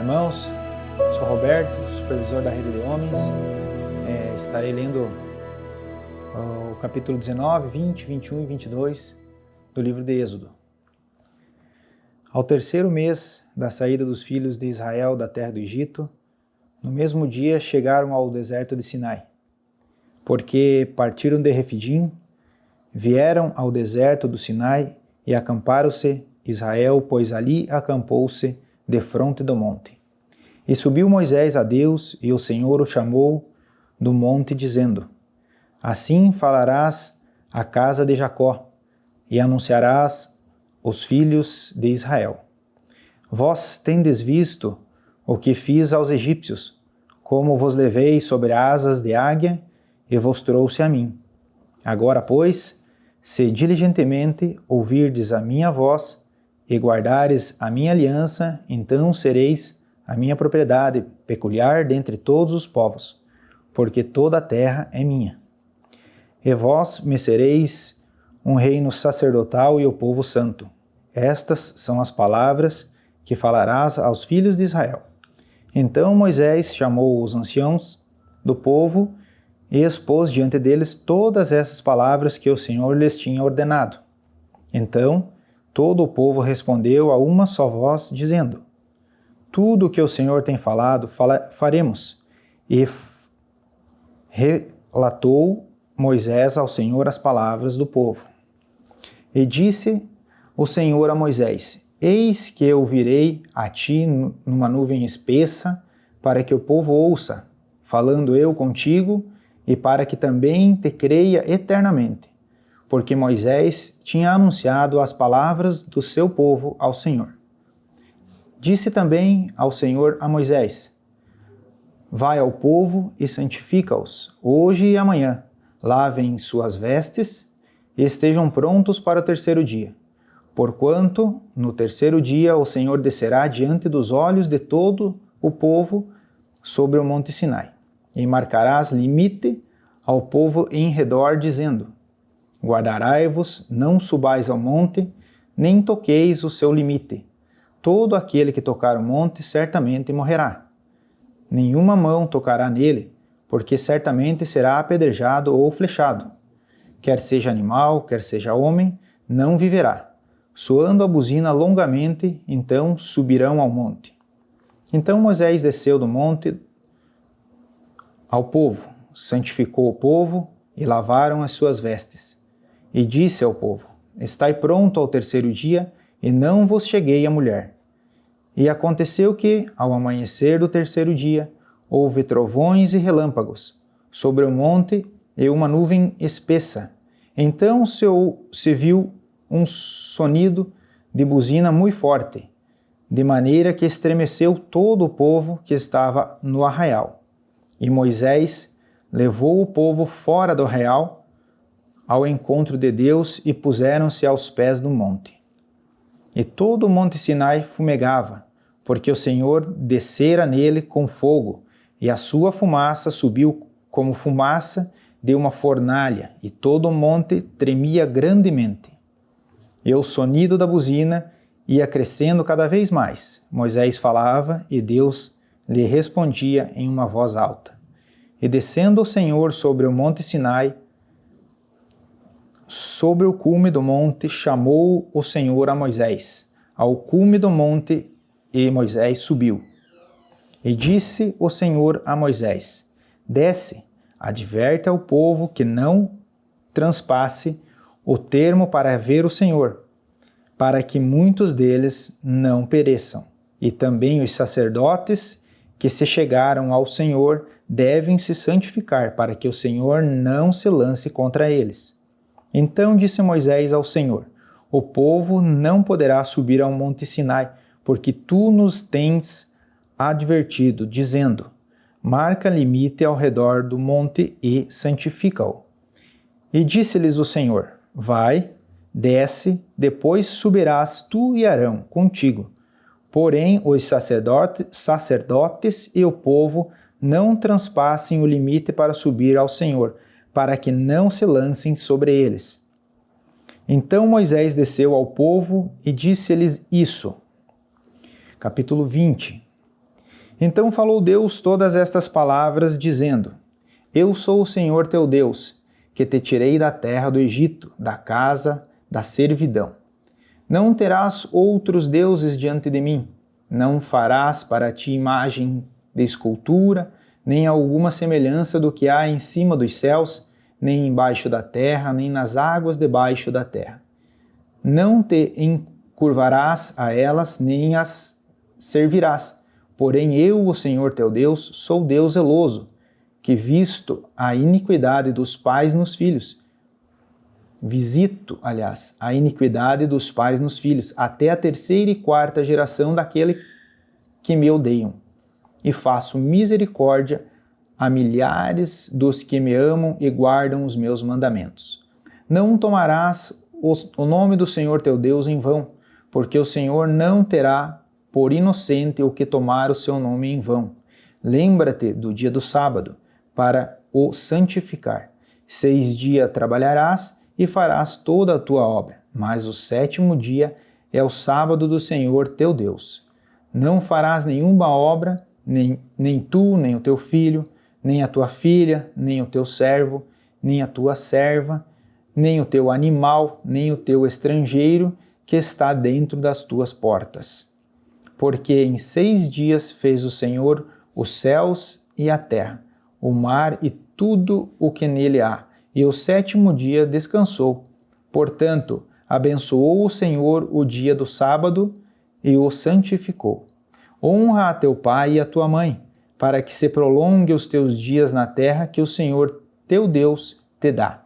irmãos. Sou Roberto, supervisor da Rede de Homens. Estarei lendo o capítulo 19, 20, 21 e 22 do livro de Êxodo. Ao terceiro mês da saída dos filhos de Israel da terra do Egito, no mesmo dia chegaram ao deserto de Sinai, porque partiram de Refidim, vieram ao deserto do Sinai e acamparam-se Israel, pois ali acampou-se defronte do monte. E subiu Moisés a Deus, e o Senhor o chamou do monte, dizendo: Assim falarás à casa de Jacó, e anunciarás os filhos de Israel. Vós tendes visto o que fiz aos egípcios, como vos levei sobre asas de águia, e vos trouxe a mim. Agora, pois, se diligentemente ouvirdes a minha voz, e guardares a minha aliança, então sereis a minha propriedade peculiar dentre todos os povos, porque toda a terra é minha. E vós me sereis um reino sacerdotal e o povo santo. Estas são as palavras que falarás aos filhos de Israel. Então Moisés chamou os anciãos do povo e expôs diante deles todas essas palavras que o Senhor lhes tinha ordenado. Então todo o povo respondeu a uma só voz, dizendo: Tudo o que o Senhor tem falado, faremos. E relatou Moisés ao Senhor as palavras do povo. E disse o Senhor a Moisés: Eis que eu virei a ti numa nuvem espessa, para que o povo ouça, falando eu contigo, e para que também te creia eternamente. Porque Moisés tinha anunciado as palavras do seu povo ao Senhor. Disse também ao Senhor a Moisés: Vai ao povo e santifica-os, hoje e amanhã, lavem suas vestes e estejam prontos para o terceiro dia. Porquanto, no terceiro dia, o Senhor descerá diante dos olhos de todo o povo sobre o monte Sinai, e marcarás limite ao povo em redor, dizendo: Guardarai-vos, não subais ao monte, nem toqueis o seu limite. Todo aquele que tocar o monte certamente morrerá. Nenhuma mão tocará nele, porque certamente será apedrejado ou flechado. Quer seja animal, quer seja homem, não viverá. Soando a buzina longamente, então subirão ao monte. Então Moisés desceu do monte ao povo, santificou o povo e lavaram as suas vestes. E disse ao povo: Estai pronto ao terceiro dia, e não vos cheguei a mulher. E aconteceu que, ao amanhecer do terceiro dia, houve trovões e relâmpagos sobre o monte e uma nuvem espessa. Então se viu um sonido de buzina muito forte, de maneira que estremeceu todo o povo que estava no arraial. E Moisés levou o povo fora do arraial ao encontro de Deus e puseram-se aos pés do monte. E todo o monte Sinai fumegava, porque o Senhor descera nele com fogo, e a sua fumaça subiu como fumaça de uma fornalha, e todo o monte tremia grandemente. E o sonido da buzina ia crescendo cada vez mais. Moisés falava, e Deus lhe respondia em uma voz alta. E descendo o Senhor sobre o monte Sinai, sobre o cume do monte, chamou o Senhor a Moisés, ao cume do monte, e Moisés subiu. E disse o Senhor a Moisés: Desce, adverte ao povo que não transpasse o termo para ver o Senhor, para que muitos deles não pereçam. E também os sacerdotes que se chegaram ao Senhor devem se santificar, para que o Senhor não se lance contra eles. Então disse Moisés ao Senhor: O povo não poderá subir ao monte Sinai, porque tu nos tens advertido, dizendo: Marca limite ao redor do monte e santifica-o. E disse-lhes o Senhor: Vai, desce, depois subirás tu e Arão contigo. Porém, os sacerdotes e o povo não transpassem o limite para subir ao Senhor, para que não se lancem sobre eles. Então Moisés desceu ao povo e disse-lhes isso. Capítulo 20. Então falou Deus todas estas palavras, dizendo: Eu sou o Senhor teu Deus, que te tirei da terra do Egito, da casa da servidão. Não terás outros deuses diante de mim. Não farás para ti imagem de escultura, nem alguma semelhança do que há em cima dos céus, nem embaixo da terra, nem nas águas debaixo da terra. Não te encurvarás a elas, nem as servirás. Porém eu, o Senhor teu Deus, sou Deus zeloso, que visito a iniquidade dos pais nos filhos, a iniquidade dos pais nos filhos, até a 3ª e 4ª geração daquele que me odeiam, e faço misericórdia a milhares dos que me amam e guardam os meus mandamentos. Não tomarás o nome do Senhor teu Deus em vão, porque o Senhor não terá por inocente o que tomar o seu nome em vão. Lembra-te do dia do sábado, para o santificar. 6 dias trabalharás e farás toda a tua obra, mas o 7º dia é o sábado do Senhor teu Deus. Não farás nenhuma obra, nem tu, nem o teu filho, nem a tua filha, nem o teu servo, nem a tua serva, nem o teu animal, nem o teu estrangeiro que está dentro das tuas portas. Porque em 6 dias fez o Senhor os céus e a terra, o mar e tudo o que nele há, e o 7º dia descansou. Portanto, abençoou o Senhor o dia do sábado e o santificou. Honra a teu pai e a tua mãe, para que se prolongue os teus dias na terra que o Senhor teu Deus te dá.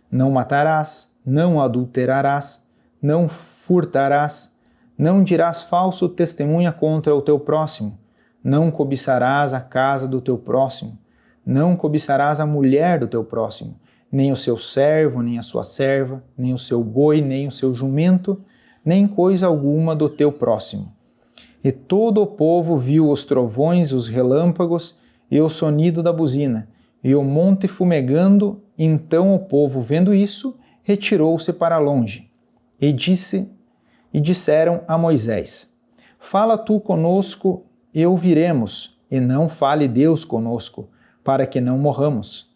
Não matarás, não adulterarás, não furtarás, não dirás falso testemunha contra o teu próximo, não cobiçarás a casa do teu próximo, não cobiçarás a mulher do teu próximo, nem o seu servo, nem a sua serva, nem o seu boi, nem o seu jumento, nem coisa alguma do teu próximo. E todo o povo viu os trovões, os relâmpagos e o sonido da buzina, e o monte fumegando. Então o povo, vendo isso, retirou-se para longe. E disseram a Moisés: Fala tu conosco e ouviremos, e não fale Deus conosco, para que não morramos.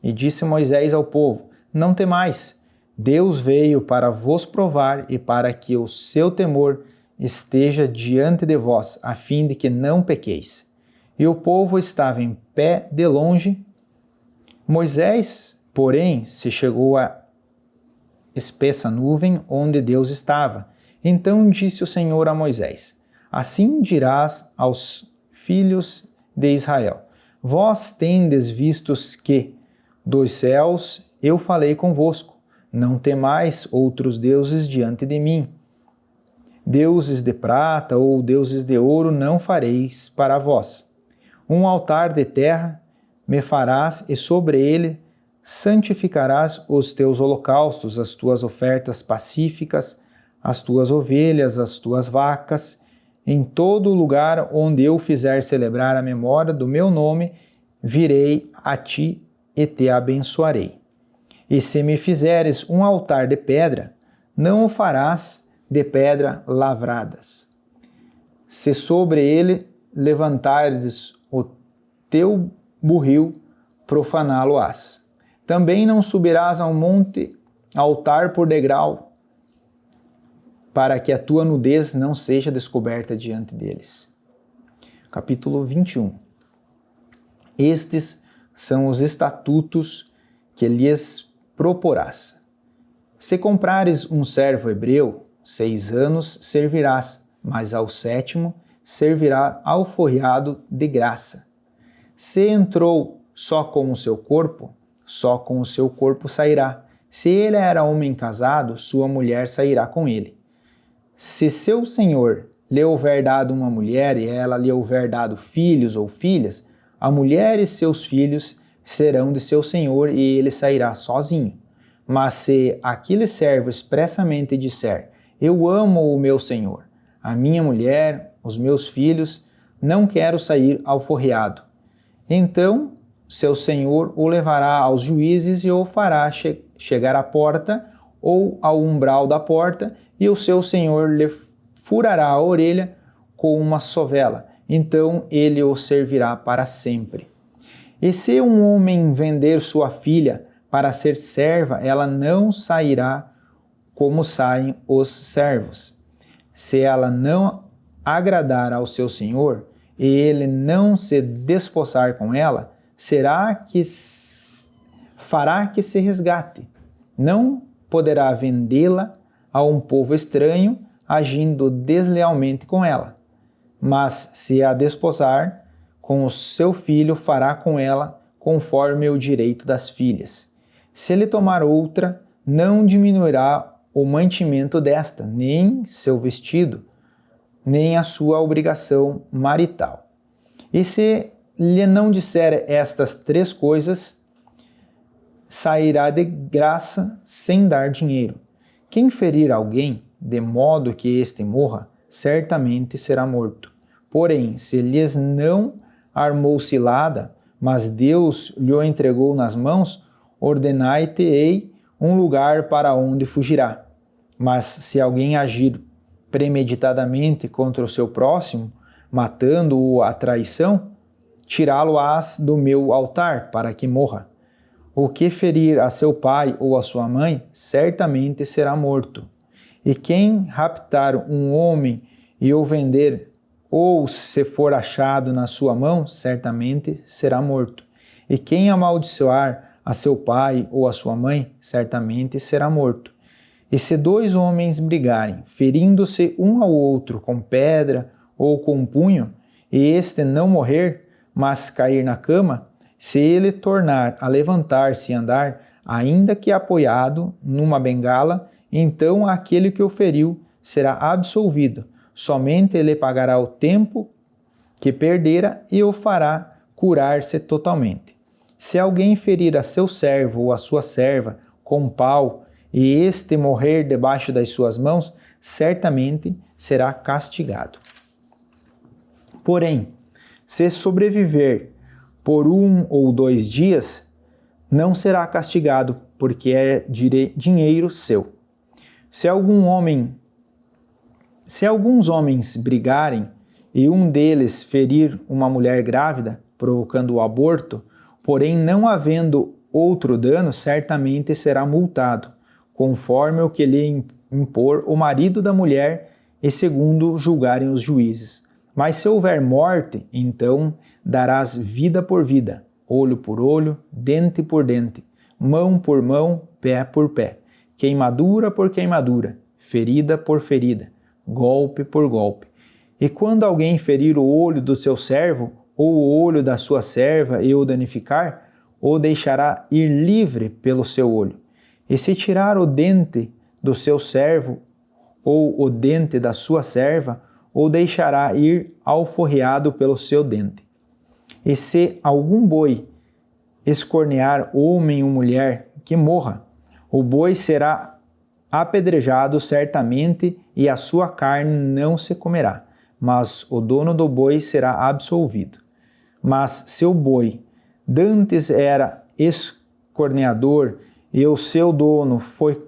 E disse Moisés ao povo: Não temais, Deus veio para vos provar e para que o seu temor esteja diante de vós, a fim de que não pequeis. E o povo estava em pé de longe. Moisés, porém, se chegou à espessa nuvem onde Deus estava. Então disse o Senhor a Moisés: Assim dirás aos filhos de Israel: Vós tendes vistos que dos céus eu falei convosco. Não temais outros deuses diante de mim. Deuses de prata ou deuses de ouro não fareis para vós. Um altar de terra me farás, e sobre ele santificarás os teus holocaustos, as tuas ofertas pacíficas, as tuas ovelhas, as tuas vacas. Em todo lugar onde eu fizer celebrar a memória do meu nome, virei a ti e te abençoarei. E se me fizeres um altar de pedra, não o farás de pedra lavradas. Se sobre ele levantares o teu burril, profaná-lo-ás. Também não subirás ao monte altar por degrau, para que a tua nudez não seja descoberta diante deles. Capítulo 21. Estes são os estatutos que lhes proporás. Se comprares um servo hebreu, 6 anos servirás, mas ao 7º servirá alforriado de graça. Se entrou só com o seu corpo, só com o seu corpo sairá. Se ele era homem casado, sua mulher sairá com ele. Se seu senhor lhe houver dado uma mulher e ela lhe houver dado filhos ou filhas, a mulher e seus filhos serão de seu senhor e ele sairá sozinho. Mas se aquele servo expressamente disser: Eu amo o meu senhor, a minha mulher, os meus filhos, não quero sair alforriado, então seu senhor o levará aos juízes e o fará chegar à porta ou ao umbral da porta, e o seu senhor lhe furará a orelha com uma sovela então ele o servirá para sempre. E se um homem vender sua filha para ser serva, ela não sairá como saem os servos. Se ela não agradar ao seu senhor, e ele não se desposar com ela, fará que se resgate. Não poderá vendê-la a um povo estranho, agindo deslealmente com ela. Mas se a desposar com o seu filho, fará com ela conforme o direito das filhas. Se ele tomar outra, não diminuirá o mantimento desta, nem seu vestido, nem a sua obrigação marital. E se lhe não disser estas 3 coisas, sairá de graça sem dar dinheiro. Quem ferir alguém, de modo que este morra, certamente será morto. Porém, se lhes não armou cilada, mas Deus lhe o entregou nas mãos, ordenai-te-ei um lugar para onde fugirá. Mas se alguém agir premeditadamente contra o seu próximo, matando-o à traição, tirá-lo-ás do meu altar, para que morra. O que ferir a seu pai ou a sua mãe, certamente será morto. E quem raptar um homem e o vender, ou se for achado na sua mão, certamente será morto. E quem amaldiçoar a seu pai ou a sua mãe, certamente será morto. E se 2 homens brigarem, ferindo-se um ao outro com pedra ou com punho, e este não morrer, mas cair na cama, se ele tornar a levantar-se e andar, ainda que apoiado numa bengala, então aquele que o feriu será absolvido. Somente ele pagará o tempo que perdera e o fará curar-se totalmente. Se alguém ferir a seu servo ou a sua serva com pau, e este morrer debaixo das suas mãos, certamente será castigado. Porém, se sobreviver por 1 ou 2 dias, não será castigado, porque é dinheiro seu. Se alguns homens brigarem e um deles ferir uma mulher grávida, provocando o aborto, porém não havendo outro dano, certamente será multado, conforme o que lhe impor o marido da mulher e segundo julgarem os juízes. Mas se houver morte, então darás vida por vida, olho por olho, dente por dente, mão por mão, pé por pé, queimadura por queimadura, ferida por ferida, golpe por golpe. E quando alguém ferir o olho do seu servo, ou o olho da sua serva e o danificar, o deixará ir livre pelo seu olho. E se tirar o dente do seu servo, ou o dente da sua serva, o deixará ir alforreado pelo seu dente. E se algum boi escornear homem ou mulher, que morra. O boi será apedrejado certamente, e a sua carne não se comerá, mas o dono do boi será absolvido. Mas se o boi dantes era escorneador, e o seu dono foi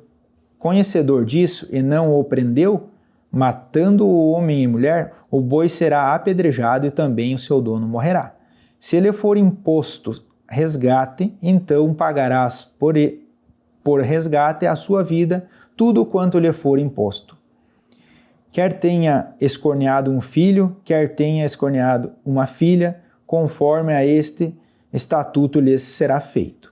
conhecedor disso e não o prendeu, matando o homem e mulher, o boi será apedrejado e também o seu dono morrerá. Se lhe for imposto resgate, então pagarás por resgate a sua vida tudo quanto lhe for imposto. Quer tenha escorneado um filho, quer tenha escorneado uma filha, conforme a este estatuto lhes será feito.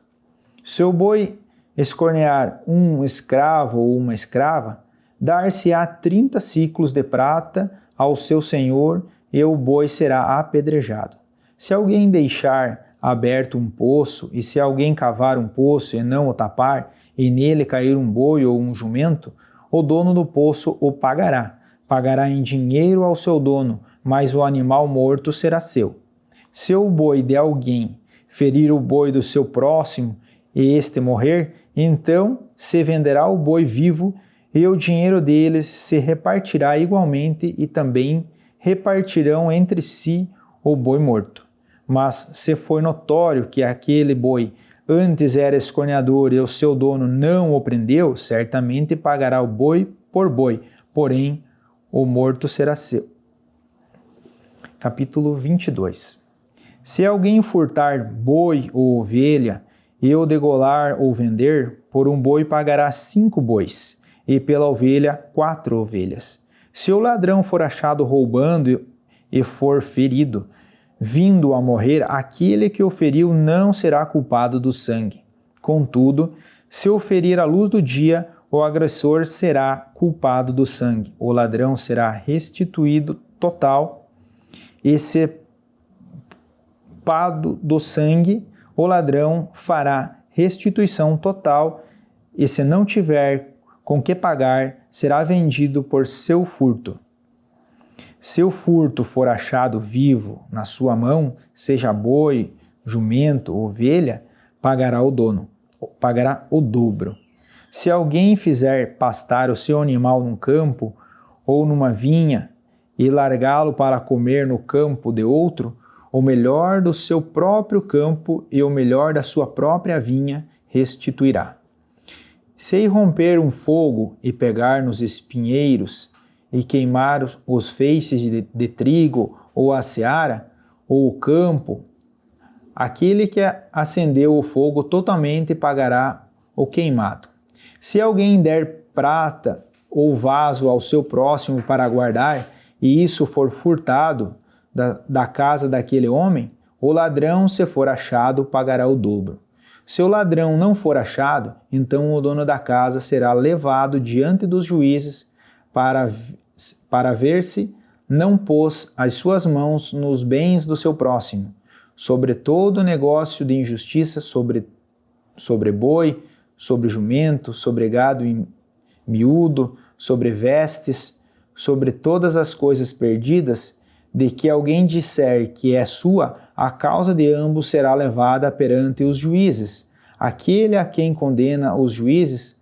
Se o boi escornear um escravo ou uma escrava, dar-se-á 30 ciclos de prata ao seu senhor, e o boi será apedrejado. Se alguém deixar aberto um poço, e se alguém cavar um poço e não o tapar, e nele cair um boi ou um jumento, o dono do poço o pagará. Pagará em dinheiro ao seu dono, mas o animal morto será seu. Se o boi de alguém ferir o boi do seu próximo, e este morrer, então se venderá o boi vivo, e o dinheiro deles se repartirá igualmente, e também repartirão entre si o boi morto. Mas se for notório que aquele boi antes era escorneador e o seu dono não o prendeu, certamente pagará o boi por boi, porém o morto será seu. capítulo 22. Se alguém furtar boi ou ovelha, e o degolar ou vender, por um boi pagará 5 bois, e pela ovelha 4 ovelhas. Se o ladrão for achado roubando e for ferido, vindo a morrer, aquele que o feriu não será culpado do sangue. Contudo, se o ferir à luz do dia, o agressor será culpado do sangue. O ladrão será restituído total e se culpado do sangue, o ladrão fará restituição total e, se não tiver com que pagar, será vendido por seu furto. Se o furto for achado vivo na sua mão, seja boi, jumento, ovelha, pagará o dobro. Se alguém fizer pastar o seu animal num campo ou numa vinha e largá-lo para comer no campo de outro, o melhor do seu próprio campo e o melhor da sua própria vinha restituirá. Se irromper um fogo e pegar nos espinheiros e queimar os feixes de trigo ou a seara ou o campo, aquele que acendeu o fogo totalmente pagará o queimado. Se alguém der prata ou vaso ao seu próximo para guardar, e isso for furtado da casa daquele homem, o ladrão, se for achado, pagará o dobro. Se o ladrão não for achado, então o dono da casa será levado diante dos juízes para ver se não pôs as suas mãos nos bens do seu próximo, sobre todo negócio de injustiça, sobre boi, sobre jumento, sobre gado miúdo, sobre vestes, sobre todas as coisas perdidas, de que alguém disser que é sua, a causa de ambos será levada perante os juízes. Aquele a quem condena os juízes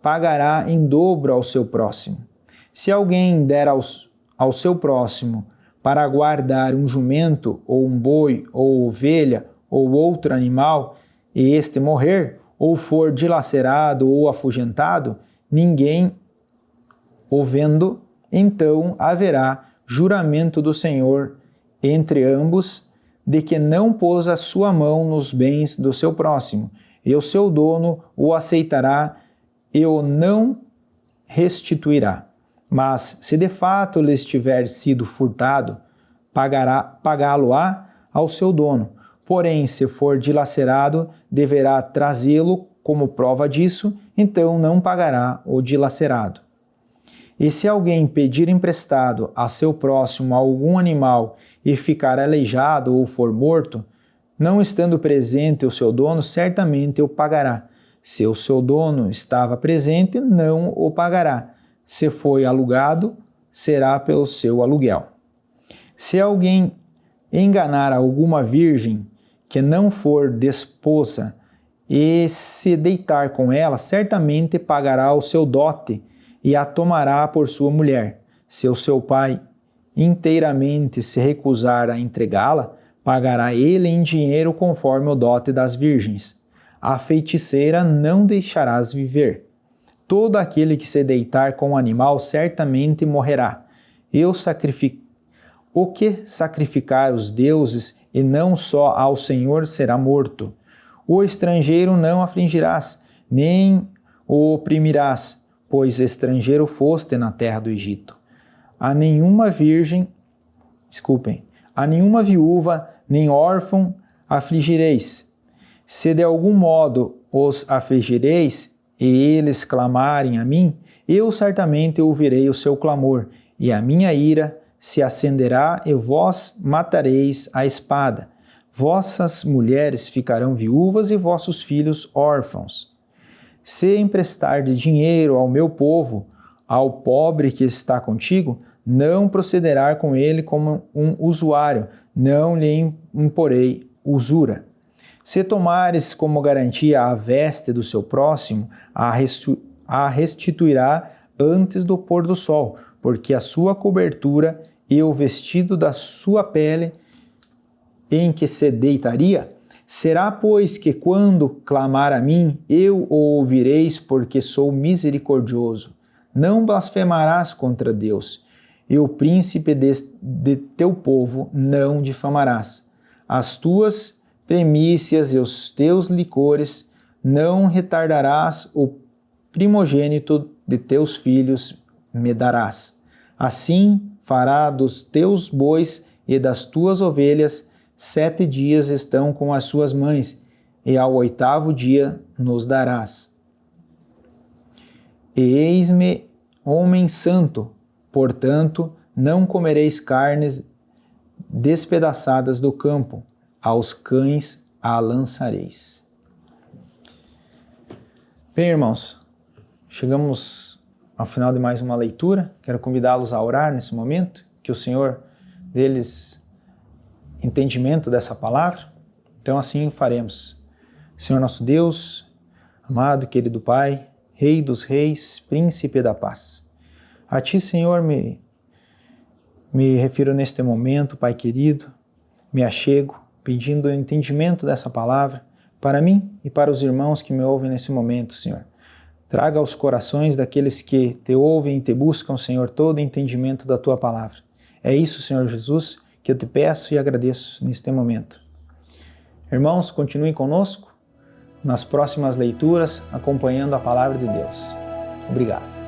pagará em dobro ao seu próximo. Se alguém der ao seu próximo para guardar um jumento, ou um boi, ou ovelha, ou outro animal, e este morrer, ou for dilacerado ou afugentado, ninguém o vendo, então haverá juramento do Senhor entre ambos, de que não pôs a sua mão nos bens do seu próximo, e o seu dono o aceitará e o não restituirá. Mas, se de fato lhes tiver sido furtado, pagá-lo-á ao seu dono. Porém, se for dilacerado, deverá trazê-lo como prova disso, então não pagará o dilacerado. E se alguém pedir emprestado a seu próximo algum animal e ficar aleijado ou for morto, não estando presente o seu dono, certamente o pagará. Se o seu dono estava presente, não o pagará. Se foi alugado, será pelo seu aluguel. Se alguém enganar alguma virgem que não for desposa e se deitar com ela, certamente pagará o seu dote e a tomará por sua mulher. Se o seu pai inteiramente se recusar a entregá-la, pagará ele em dinheiro conforme o dote das virgens. A feiticeira não deixarás viver. Todo aquele que se deitar com o animal certamente morrerá. O que sacrificar os deuses e não só ao Senhor será morto. O estrangeiro não afligirás, nem o oprimirás, pois estrangeiro foste na terra do Egito. A nenhuma viúva, nem órfão afligireis. Se de algum modo os afligireis, e eles clamarem a mim, eu certamente ouvirei o seu clamor, e a minha ira se acenderá, e vós matareis a espada. Vossas mulheres ficarão viúvas e vossos filhos órfãos. Se emprestardes dinheiro ao meu povo, ao pobre que está contigo, não procederá com ele como um usuário, não lhe imporei usura. Se tomares como garantia a veste do seu próximo, a restituirá antes do pôr do sol, porque a sua cobertura e o vestido da sua pele em que se deitaria, será, pois, que quando clamar a mim, eu o ouvireis, porque sou misericordioso. Não blasfemarás contra Deus, e o príncipe de teu povo não difamarás. As tuas primícias e os teus licores não retardarás, o primogênito de teus filhos me darás. Assim fará dos teus bois e das tuas ovelhas 7 dias estão com as suas mães, e ao 8º dia nos darás. E eis-me homem santo, portanto, não comereis carnes despedaçadas do campo, aos cães a lançareis. Bem, irmãos, chegamos ao final de mais uma leitura. Quero convidá-los a orar nesse momento, que o Senhor dê-lhes entendimento dessa palavra. Então assim faremos. Senhor nosso Deus, amado, querido Pai, Rei dos reis, Príncipe da paz. A Ti, Senhor, me refiro neste momento, Pai querido, me achego, pedindo o entendimento dessa palavra para mim e para os irmãos que me ouvem nesse momento, Senhor. Traga aos corações daqueles que Te ouvem e Te buscam, Senhor, todo o entendimento da Tua palavra. É isso, Senhor Jesus, que eu Te peço e agradeço neste momento. Irmãos, continuem conosco nas próximas leituras, acompanhando a palavra de Deus. Obrigado.